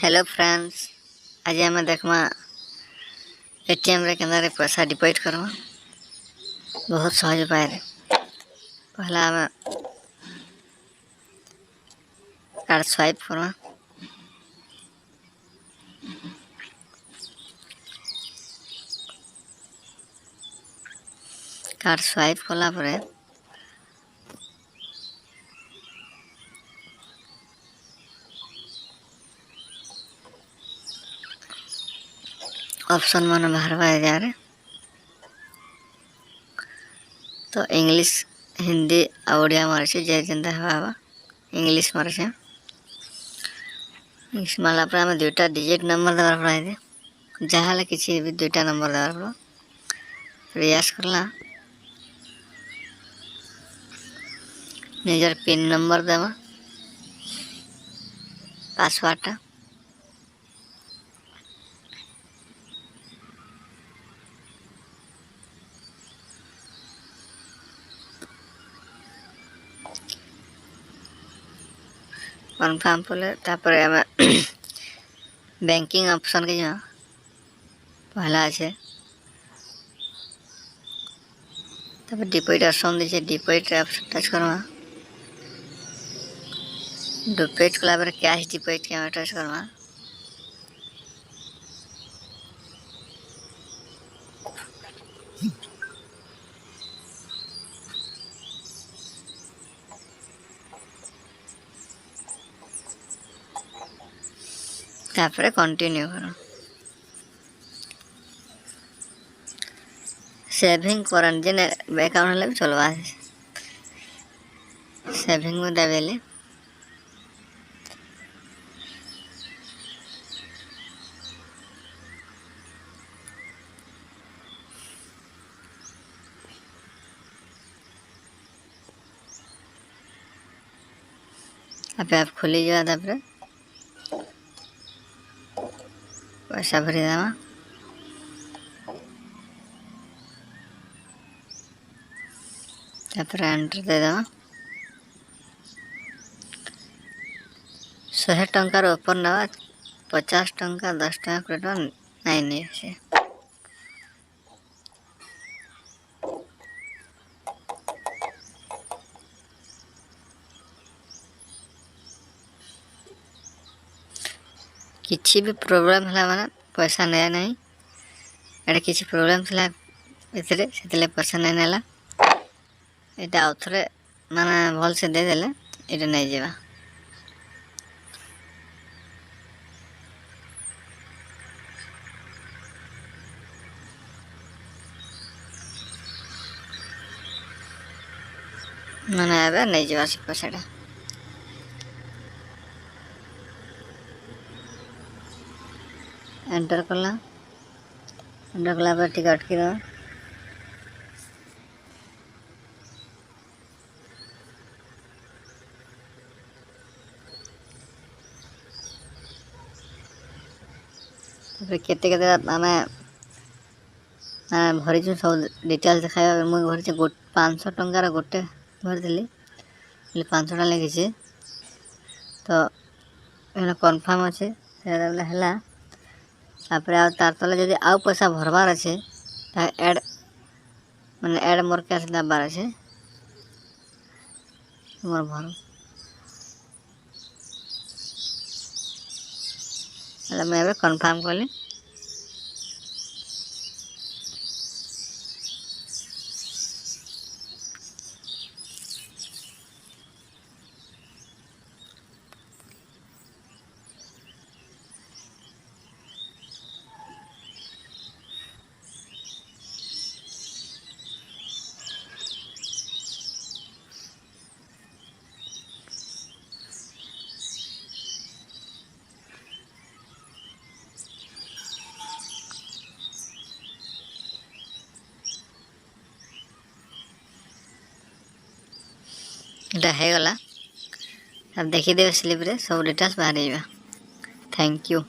Hello friends, आज आम देखमा ATM रे केंद्र पैसा डिपॉजिट करवा बहुत सहज उपाय रे। पहला आम कार्ड स्वाइप करवा। कार्ड स्वाइप कला परे ऑप्शन मन बाहर जा रे तो इंग्लिश हिंदी ओडिया मारे से जे जेंदा हवा इंग्लिश मारे से इंग्लिश माला पर आम दुईटा डिजिट नंबर देवार पड़ा है। जहाँ किसी भी दुईटा नंबर देवार पड़ा प्रयास करला निजर पिन नंबर देवा पासवर्ड कन्फर्म पड़े तापर आम बैंकिंग ऑप्शन के जहाँ पहला अच्छे तापर डिपॉजिट ऑप्शन दीजिए डिपॉजिट ऑप्शन टच करवा। डिपॉजिट कला पर कैश डिपॉजिट के टच करवा। तापर कंटिन्यू करो। सेविंग करन जेन अकाउंट ले चलवा सेविंग में दबेले आप खुली जा तापर पैसा भरी देवा। तापर एंटर दे देवा। 100 टंकार ऊपर नवा 50 टंका 10 टंका 20 टंका नहीं नहीं से किसी भी प्रोब्लेम है माने पैसा नया नहीं एटा किसी प्रोब्लेम थला इतरे सेतले पैसा नहीं नेला एटा आउथरे माने भल से दे देले एटा नहीं जेबा। माने आबे नहीं जेबा से पैसाटा एंटर करला। एंटर कला पर टिकट की दो केते केते आम भरी सब डिटेल देखा मुझे भरी 500 टंकार गोटे भरी 500 टका लिखी तो कन्फर्म अच्छे है। तापर तले जदि आउ पैसा भरबार अच्छे एड माने एड मोर कैश दबार अच्छे मोर भर मैं कन्फर्म कली। इटा है गला अब देखी देवे स्लिप रे सब डिटेल्स बाहर जाइबा। Thank you.